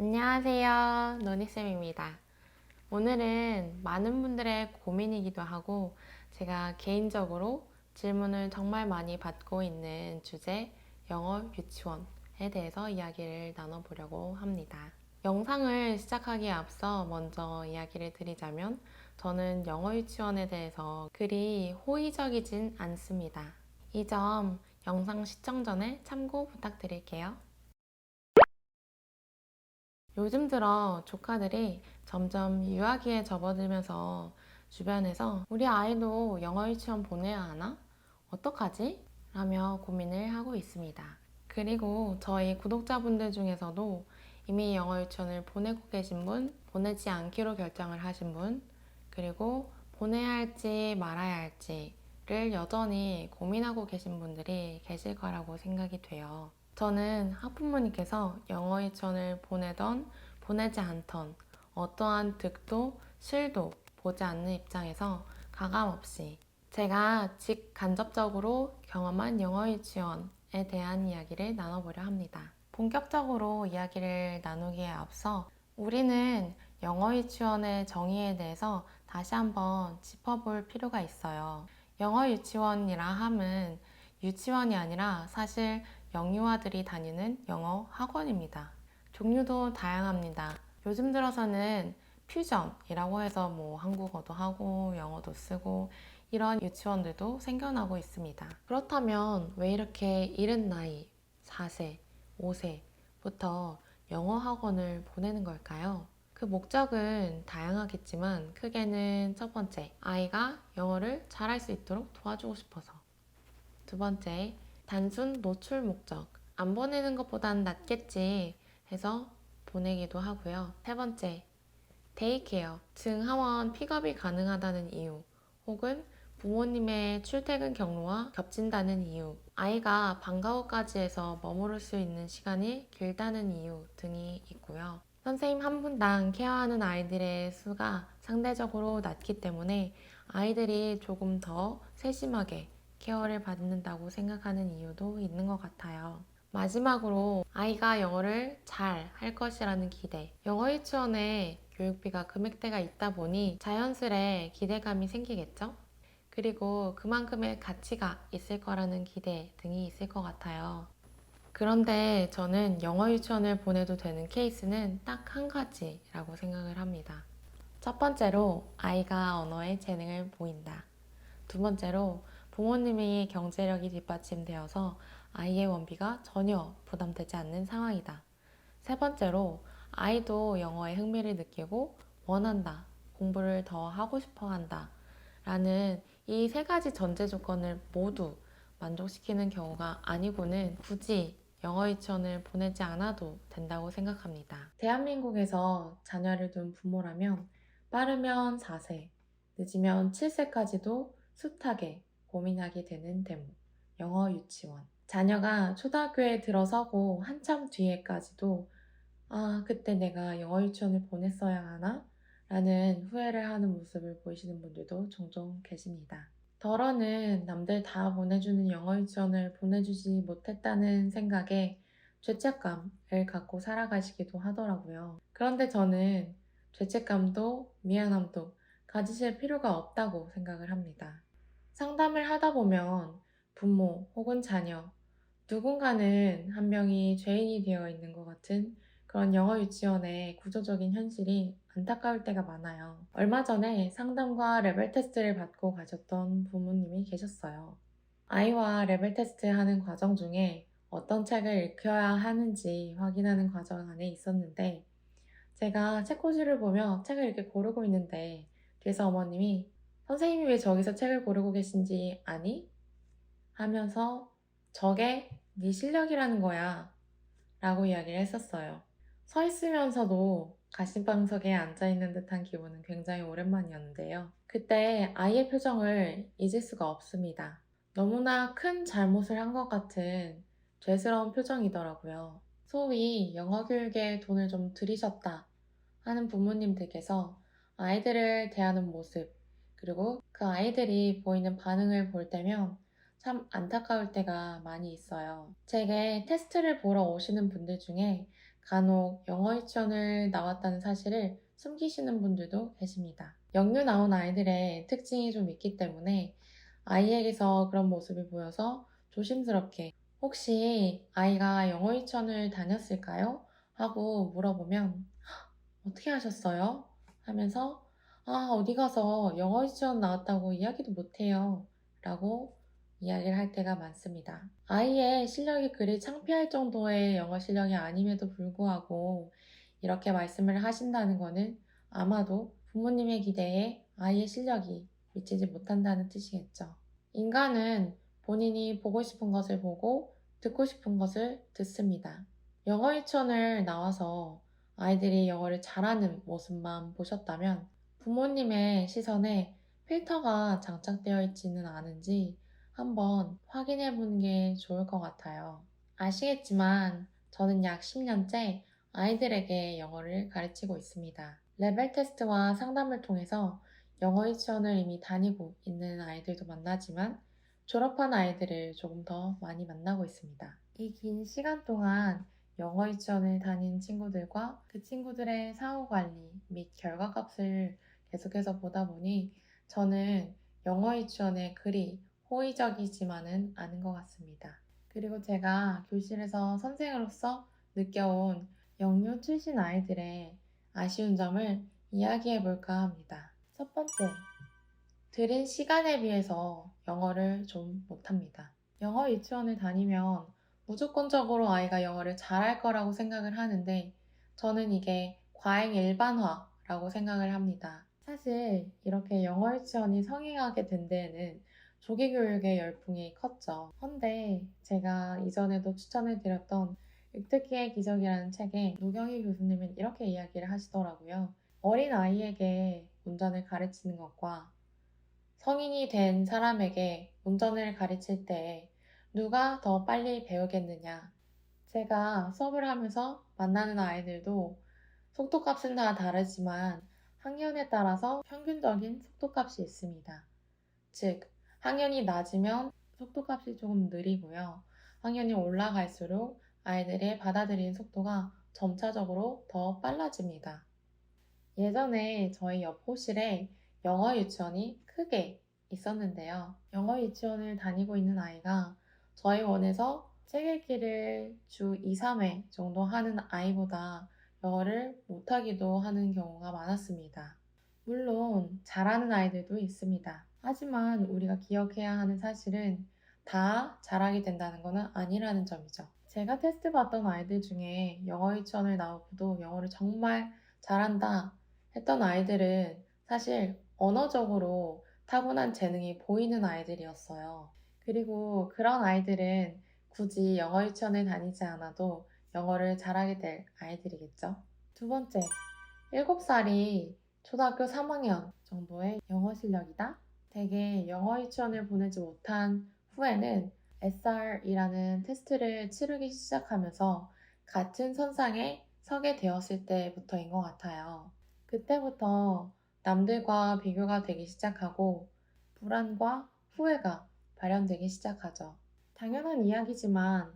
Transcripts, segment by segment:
안녕하세요. 노니쌤입니다. 오늘은 많은 분들의 고민이기도 하고 제가 개인적으로 질문을 정말 많이 받고 있는 주제 영어 유치원에 대해서 이야기를 나눠보려고 합니다. 영상을 시작하기에 앞서 먼저 이야기를 드리자면 저는 영어 유치원에 대해서 그리 호의적이진 않습니다. 이 점 영상 시청 전에 참고 부탁드릴게요. 요즘 들어 조카들이 점점 유아기에 접어들면서 주변에서 우리 아이도 영어 유치원 보내야 하나? 어떡하지? 라며 고민을 하고 있습니다. 그리고 저희 구독자분들 중에서도 이미 영어 유치원을 보내고 계신 분, 보내지 않기로 결정을 하신 분, 그리고 보내야 할지 말아야 할지를 여전히 고민하고 계신 분들이 계실 거라고 생각이 돼요. 저는 학부모님께서 영어 유치원을 보내던 보내지 않던 어떠한 득도 실도 보지 않는 입장에서 가감없이 제가 직간접적으로 경험한 영어 유치원에 대한 이야기를 나눠보려 합니다. 본격적으로 이야기를 나누기에 앞서 우리는 영어 유치원의 정의에 대해서 다시 한번 짚어볼 필요가 있어요. 영어 유치원이라 함은 유치원이 아니라 사실 영유아들이 다니는 영어 학원입니다. 종류도 다양합니다. 요즘 들어서는 퓨전이라고 해서 한국어도 하고 영어도 쓰고 이런 유치원들도 생겨나고 있습니다. 그렇다면 왜 이렇게 이른 나이, 4세, 5세부터 영어 학원을 보내는 걸까요? 그 목적은 다양하겠지만 크게는 첫 번째, 아이가 영어를 잘할 수 있도록 도와주고 싶어서. 두 번째, 단순 노출 목적. 안 보내는 것보단 낫겠지 해서 보내기도 하고요. 세 번째, 데이케어. 등하원 픽업이 가능하다는 이유. 혹은 부모님의 출퇴근 경로와 겹친다는 이유. 아이가 방과 후까지 해서 머무를 수 있는 시간이 길다는 이유 등이 있고요. 선생님 한 분당 케어하는 아이들의 수가 상대적으로 낮기 때문에 아이들이 조금 더 세심하게 케어를 받는다고 생각하는 이유도 있는 것 같아요. 마지막으로 아이가 영어를 잘 할 것이라는 기대. 영어 유치원에 교육비가 금액대가 있다 보니 자연스레 기대감이 생기겠죠? 그리고 그만큼의 가치가 있을 거라는 기대 등이 있을 것 같아요. 그런데 저는 영어 유치원을 보내도 되는 케이스는 딱 한 가지라고 생각을 합니다. 첫 번째로 아이가 언어에 재능을 보인다. 두 번째로 부모님이 경제력이 뒷받침되어서 아이의 원비가 전혀 부담되지 않는 상황이다. 세 번째로 아이도 영어에 흥미를 느끼고 원한다, 공부를 더 하고 싶어 한다 라는 이 세 가지 전제 조건을 모두 만족시키는 경우가 아니고는 굳이 영어 유치원을 보내지 않아도 된다고 생각합니다. 대한민국에서 자녀를 둔 부모라면 빠르면 4세, 늦으면 7세까지도 숱하게 고민하게 되는 대목, 영어 유치원. 자녀가 초등학교에 들어서고 한참 뒤에까지도 그때 내가 영어 유치원을 보냈어야 하나? 라는 후회를 하는 모습을 보이시는 분들도 종종 계십니다. 덜어는 남들 다 보내주는 영어 유치원을 보내주지 못했다는 생각에 죄책감을 갖고 살아가시기도 하더라고요. 그런데 저는 죄책감도 미안함도 가지실 필요가 없다고 생각을 합니다. 상담을 하다 보면 부모 혹은 자녀 누군가는 한 명이 죄인이 되어 있는 것 같은 그런 영어 유치원의 구조적인 현실이 안타까울 때가 많아요. 얼마 전에 상담과 레벨 테스트를 받고 가셨던 부모님이 계셨어요. 아이와 레벨 테스트 하는 과정 중에 어떤 책을 읽혀야 하는지 확인하는 과정 안에 있었는데 제가 책꽂이를 보며 책을 이렇게 고르고 있는데 뒤에서 어머님이 선생님이 왜 저기서 책을 고르고 계신지 아니? 하면서 저게 네 실력이라는 거야 라고 이야기를 했었어요. 서 있으면서도 가심방석에 앉아있는 듯한 기분은 굉장히 오랜만이었는데요. 그때 아이의 표정을 잊을 수가 없습니다. 너무나 큰 잘못을 한 것 같은 죄스러운 표정이더라고요. 소위 영어 교육에 돈을 좀 들이셨다 하는 부모님들께서 아이들을 대하는 모습, 그리고 그 아이들이 보이는 반응을 볼 때면 참 안타까울 때가 많이 있어요. 제게 테스트를 보러 오시는 분들 중에 간혹 영어 유치원을 나왔다는 사실을 숨기시는 분들도 계십니다. 영유 나온 아이들의 특징이 좀 있기 때문에 아이에게서 그런 모습이 보여서 조심스럽게 혹시 아이가 영어 유치원을 다녔을까요? 하고 물어보면 어떻게 하셨어요? 하면서 어디 가서 영어 유치원 나왔다고 이야기도 못해요. 라고 이야기를 할 때가 많습니다. 아이의 실력이 그리 창피할 정도의 영어 실력이 아님에도 불구하고 이렇게 말씀을 하신다는 것은 아마도 부모님의 기대에 아이의 실력이 미치지 못한다는 뜻이겠죠. 인간은 본인이 보고 싶은 것을 보고 듣고 싶은 것을 듣습니다. 영어 유치원을 나와서 아이들이 영어를 잘하는 모습만 보셨다면 부모님의 시선에 필터가 장착되어 있지는 않은지 한번 확인해 보는 게 좋을 것 같아요. 아시겠지만 저는 약 10년째 아이들에게 영어를 가르치고 있습니다. 레벨 테스트와 상담을 통해서 영어 유치원을 이미 다니고 있는 아이들도 만나지만 졸업한 아이들을 조금 더 많이 만나고 있습니다. 이 긴 시간 동안 영어 유치원을 다닌 친구들과 그 친구들의 사후 관리 및 결과값을 계속해서 보다 보니 저는 영어 유치원의 그리 호의적이지만은 않은 것 같습니다. 그리고 제가 교실에서 선생으로서 느껴온 영유 출신 아이들의 아쉬운 점을 이야기해 볼까 합니다. 첫 번째, 들인 시간에 비해서 영어를 좀 못합니다. 영어 유치원을 다니면 무조건적으로 아이가 영어를 잘할 거라고 생각을 하는데 저는 이게 과잉 일반화라고 생각을 합니다. 사실 이렇게 영어 유치원이 성행하게 된 데에는 조기 교육의 열풍이 컸죠. 헌데 제가 이전에도 추천을 드렸던 획득기의 기적이라는 책에 노경희 교수님은 이렇게 이야기를 하시더라고요. 어린 아이에게 운전을 가르치는 것과 성인이 된 사람에게 운전을 가르칠 때 누가 더 빨리 배우겠느냐. 제가 수업을 하면서 만나는 아이들도 속도값은 다 다르지만 학년에 따라서 평균적인 속도값이 있습니다. 즉, 학년이 낮으면 속도값이 조금 느리고요. 학년이 올라갈수록 아이들의 받아들이는 속도가 점차적으로 더 빨라집니다. 예전에 저희 옆 호실에 영어 유치원이 크게 있었는데요. 영어 유치원을 다니고 있는 아이가 저희 원에서 책 읽기를 주 2, 3회 정도 하는 아이보다 영어를 못하기도 하는 경우가 많았습니다. 물론 잘하는 아이들도 있습니다. 하지만 우리가 기억해야 하는 사실은 다 잘하게 된다는 것은 아니라는 점이죠. 제가 테스트 받던 아이들 중에 영어 유치원을 나오고도 영어를 정말 잘한다 했던 아이들은 사실 언어적으로 타고난 재능이 보이는 아이들이었어요. 그리고 그런 아이들은 굳이 영어 유치원을 다니지 않아도 영어를 잘하게 될 아이들이겠죠. 두 번째, 7살이 초등학교 3학년 정도의 영어 실력이다. 대개 영어 유치원을 보내지 못한 후에는 SR이라는 테스트를 치르기 시작하면서 같은 선상에 서게 되었을 때부터인 것 같아요. 그때부터 남들과 비교가 되기 시작하고 불안과 후회가 발현되기 시작하죠. 당연한 이야기지만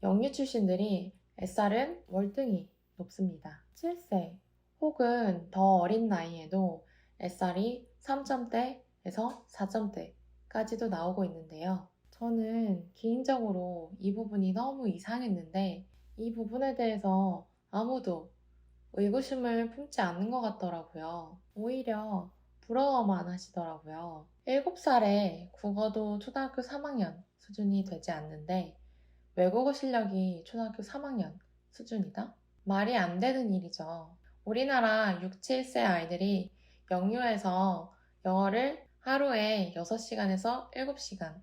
영유 출신들이 SR은 월등히 높습니다. 7세 혹은 더 어린 나이에도 SR이 3점대에서 4점대까지도 나오고 있는데요. 저는 개인적으로 이 부분이 너무 이상했는데 이 부분에 대해서 아무도 의구심을 품지 않는 것 같더라고요. 오히려 부러워만 하시더라고요. 7살에 국어도 초등학교 3학년 수준이 되지 않는데 외국어 실력이 초등학교 3학년 수준이다? 말이 안 되는 일이죠. 우리나라 6, 7세 아이들이 영유에서 영어를 하루에 6시간에서 7시간,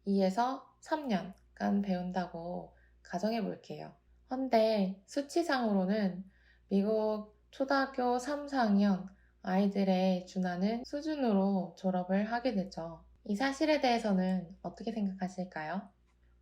2에서 3년간 배운다고 가정해 볼게요. 헌데 수치상으로는 미국 초등학교 3, 4학년 아이들의 준하는 수준으로 졸업을 하게 되죠. 이 사실에 대해서는 어떻게 생각하실까요?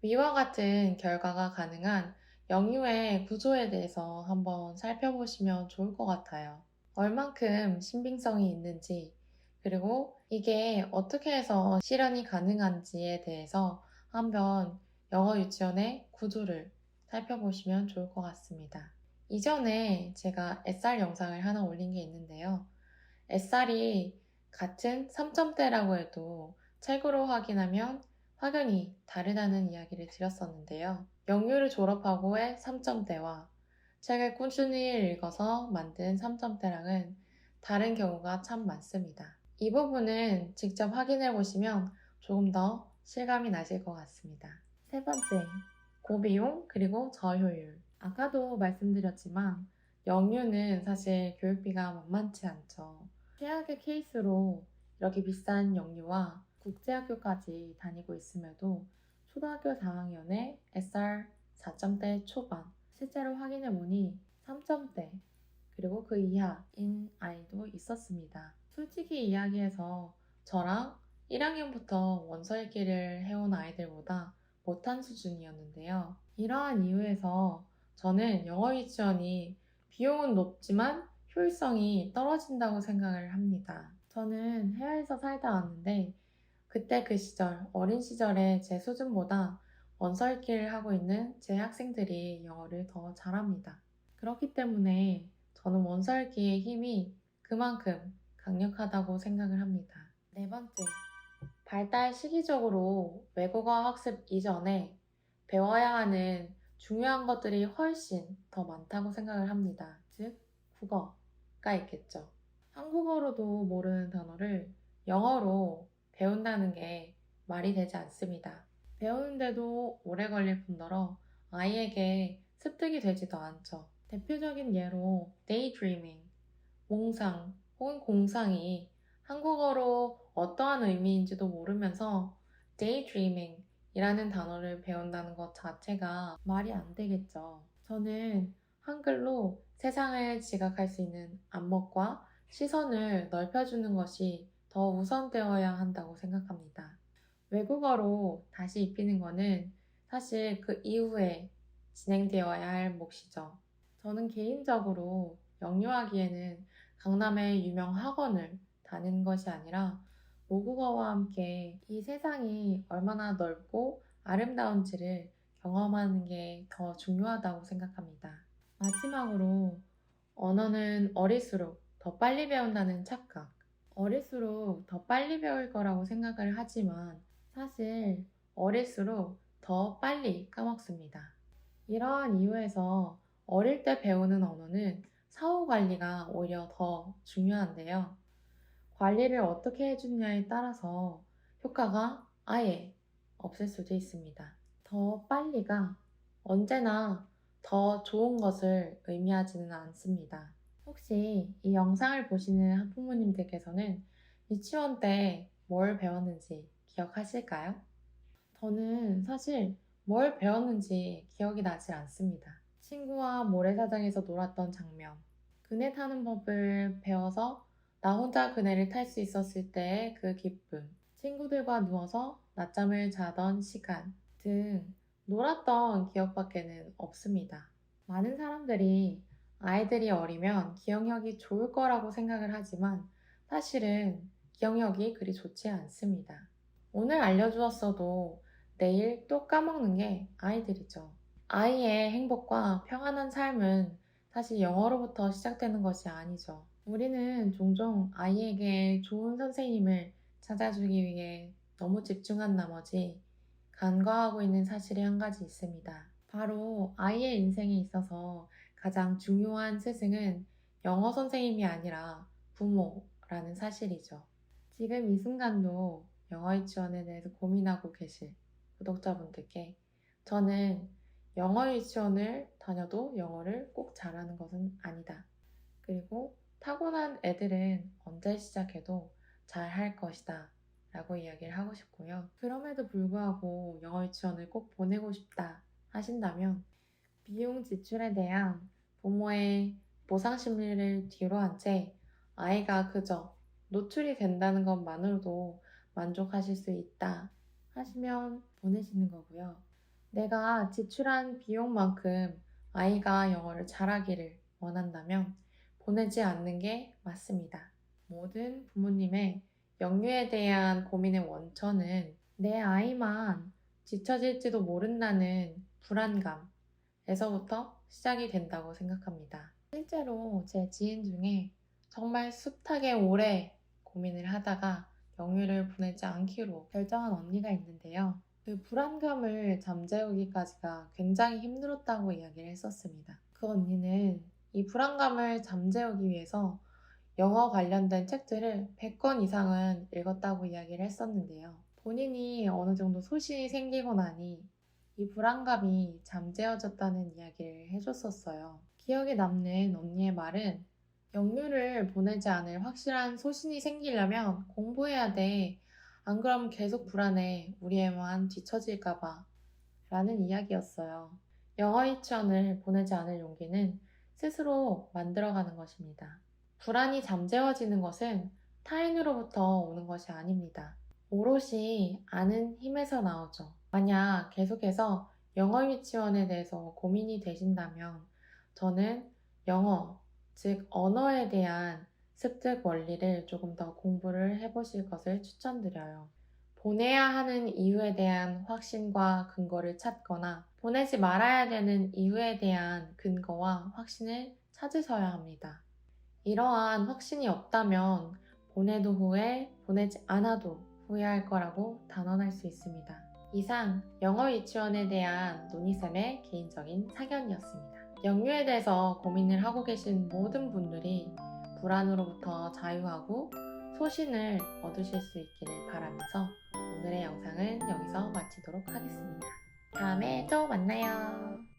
위와 같은 결과가 가능한 영유의 구조에 대해서 한번 살펴보시면 좋을 것 같아요. 얼만큼 신빙성이 있는지, 그리고 이게 어떻게 해서 실현이 가능한지에 대해서 한번 영어 유치원의 구조를 살펴보시면 좋을 것 같습니다. 이전에 제가 SR 영상을 하나 올린 게 있는데요. SR이 같은 3점대라고 해도 책으로 확인하면 확연히 다르다는 이야기를 드렸었는데요. 영유를 졸업하고의 3점대와 책을 꾸준히 읽어서 만든 3점대랑은 다른 경우가 참 많습니다. 이 부분은 직접 확인해 보시면 조금 더 실감이 나실 것 같습니다. 세 번째, 고비용 그리고 저효율. 아까도 말씀드렸지만 영유는 사실 교육비가 만만치 않죠. 최악의 케이스로 이렇게 비싼 영유와 국제학교까지 다니고 있음에도 초등학교 4학년에 SR 4점대 초반, 실제로 확인해보니 3점대, 그리고 그 이하인 아이도 있었습니다. 솔직히 이야기해서 저랑 1학년부터 원서 읽기를 해온 아이들보다 못한 수준이었는데요. 이러한 이유에서 저는 영어 유치원이 비용은 높지만 효율성이 떨어진다고 생각을 합니다. 저는 해외에서 살다 왔는데 그때 그 시절, 어린 시절에 제 수준보다 원서 읽기를 하고 있는 제 학생들이 영어를 더 잘합니다. 그렇기 때문에 저는 원서 읽기의 힘이 그만큼 강력하다고 생각을 합니다. 네 번째, 발달 시기적으로 외국어 학습 이전에 배워야 하는 중요한 것들이 훨씬 더 많다고 생각을 합니다. 즉, 국어가 있겠죠. 한국어로도 모르는 단어를 영어로 배운다는 게 말이 되지 않습니다. 배우는데도 오래 걸릴 뿐더러 아이에게 습득이 되지도 않죠. 대표적인 예로 daydreaming, 몽상 혹은 공상이 한국어로 어떠한 의미인지도 모르면서 daydreaming 이라는 단어를 배운다는 것 자체가 말이 안 되겠죠. 저는 한글로 세상을 지각할 수 있는 안목과 시선을 넓혀주는 것이 더 우선되어야 한다고 생각합니다. 외국어로 다시 입히는 것은 사실 그 이후에 진행되어야 할 몫이죠. 저는 개인적으로 영유아기에는 강남의 유명 학원을 다니는 것이 아니라 모국어와 함께 이 세상이 얼마나 넓고 아름다운지를 경험하는 게 더 중요하다고 생각합니다. 마지막으로 언어는 어릴수록 더 빨리 배운다는 착각. 어릴수록 더 빨리 배울 거라고 생각을 하지만 사실 어릴수록 더 빨리 까먹습니다. 이러한 이유에서 어릴 때 배우는 언어는 사후 관리가 오히려 더 중요한데요. 관리를 어떻게 해주냐에 따라서 효과가 아예 없을 수도 있습니다. 더 빨리가 언제나 더 좋은 것을 의미하지는 않습니다. 혹시 이 영상을 보시는 학부모님들께서는 유치원 때 뭘 배웠는지 기억하실까요? 저는 사실 뭘 배웠는지 기억이 나질 않습니다. 친구와 모래사장에서 놀았던 장면, 그네 타는 법을 배워서 나 혼자 그네를 탈 수 있었을 때의 그 기쁨, 친구들과 누워서 낮잠을 자던 시간 등 놀았던 기억밖에는 없습니다. 많은 사람들이 아이들이 어리면 기억력이 좋을 거라고 생각을 하지만 사실은 기억력이 그리 좋지 않습니다. 오늘 알려주었어도 내일 또 까먹는 게 아이들이죠. 아이의 행복과 평안한 삶은 사실 영어로부터 시작되는 것이 아니죠. 우리는 종종 아이에게 좋은 선생님을 찾아주기 위해 너무 집중한 나머지 간과하고 있는 사실이 한 가지 있습니다. 바로 아이의 인생에 있어서 가장 중요한 스승은 영어 선생님이 아니라 부모라는 사실이죠. 지금 이 순간도 영어 유치원에 대해서 고민하고 계실 구독자분들께 저는 영어 유치원을 다녀도 영어를 꼭 잘하는 것은 아니다. 그리고 타고난 애들은 언제 시작해도 잘할 것이다 라고 이야기를 하고 싶고요. 그럼에도 불구하고 영어 유치원을 꼭 보내고 싶다 하신다면 비용 지출에 대한 부모의 보상 심리를 뒤로 한 채 아이가 그저 노출이 된다는 것만으로도 만족하실 수 있다 하시면 보내시는 거고요. 내가 지출한 비용만큼 아이가 영어를 잘하기를 원한다면 보내지 않는 게 맞습니다. 모든 부모님의 영유에 대한 고민의 원천은 내 아이만 뒤처질지도 모른다는 불안감에서부터 시작이 된다고 생각합니다. 실제로 제 지인 중에 정말 숱하게 오래 고민을 하다가 영유를 보내지 않기로 결정한 언니가 있는데요. 그 불안감을 잠재우기까지가 굉장히 힘들었다고 이야기를 했었습니다. 그 언니는 이 불안감을 잠재우기 위해서 영어 관련된 책들을 100권 이상은 읽었다고 이야기를 했었는데요. 본인이 어느 정도 소신이 생기고 나니 이 불안감이 잠재워졌다는 이야기를 해줬었어요. 기억에 남는 언니의 말은 영유를 보내지 않을 확실한 소신이 생기려면 공부해야 돼. 안 그러면 계속 불안해. 우리 애만 뒤처질까봐. 라는 이야기였어요. 영어 유치원을 보내지 않을 용기는 스스로 만들어가는 것입니다. 불안이 잠재워지는 것은 타인으로부터 오는 것이 아닙니다. 오롯이 아는 힘에서 나오죠. 만약 계속해서 영어 유치원에 대해서 고민이 되신다면 저는 영어, 즉 언어에 대한 습득 원리를 조금 더 공부를 해보실 것을 추천드려요. 보내야 하는 이유에 대한 확신과 근거를 찾거나 보내지 말아야 되는 이유에 대한 근거와 확신을 찾으셔야 합니다. 이러한 확신이 없다면 보내도 후회, 보내지 않아도 후회할 거라고 단언할 수 있습니다. 이상 영어 유치원에 대한 노니쌤의 개인적인 사견이었습니다. 영유에 대해서 고민을 하고 계신 모든 분들이 불안으로부터 자유하고 소신을 얻으실 수 있기를 바라면서 오늘의 영상은 여기서 마치도록 하겠습니다. 다음에 또 만나요.